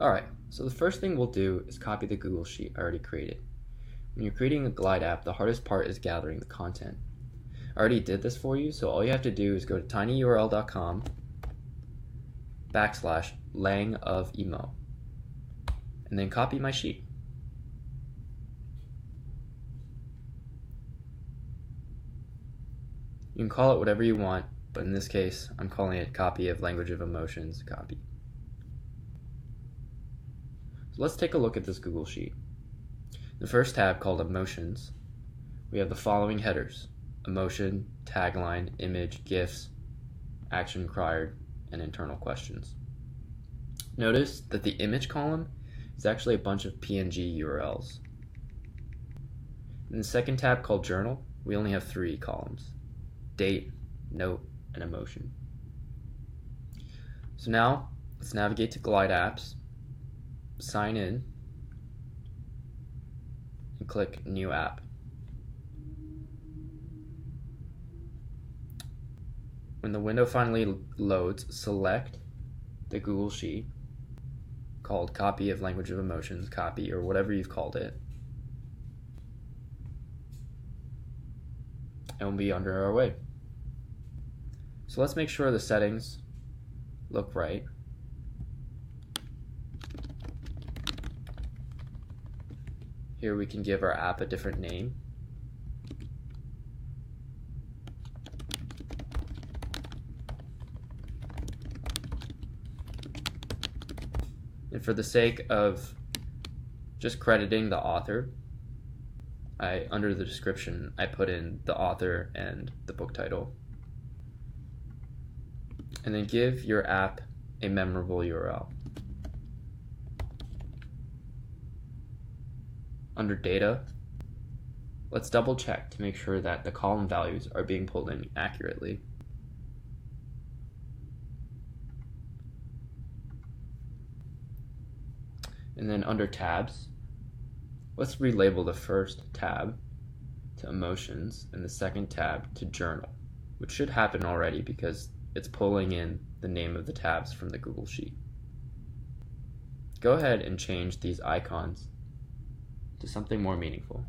Alright, so the first thing we'll do is copy the Google Sheet I already created. When you're creating a Glide app, the hardest part is gathering the content. I already did this for you, so all you have to do is go to tinyurl.com /langofemo and then copy my sheet. You can call it whatever you want, but in this case, I'm calling it copy of language of emotions copy. So let's take a look at this Google Sheet. The first tab, called Emotions, we have the following headers: emotion, tagline, image, GIFs, action required, and internal questions. Notice that the image column is actually a bunch of PNG URLs. In the second tab, called Journal, we only have 3 columns: date, note, and emotion. So now let's navigate to Glide Apps, sign in, and click New App. When the window finally loads, select the Google Sheet called Copy of Language of Emotions copy, or whatever you've called it, and we'll be under our way. So let's make sure the settings look right. Here we can give our app a different name. And for the sake of just crediting the author, under the description, I put in the author and the book title. And then give your app a memorable URL. Under data, let's double check to make sure that the column values are being pulled in accurately. And then under tabs, let's relabel the first tab to Emotions and the second tab to Journal, which should happen already because it's pulling in the name of the tabs from the Google Sheet. Go ahead and change these icons to something more meaningful.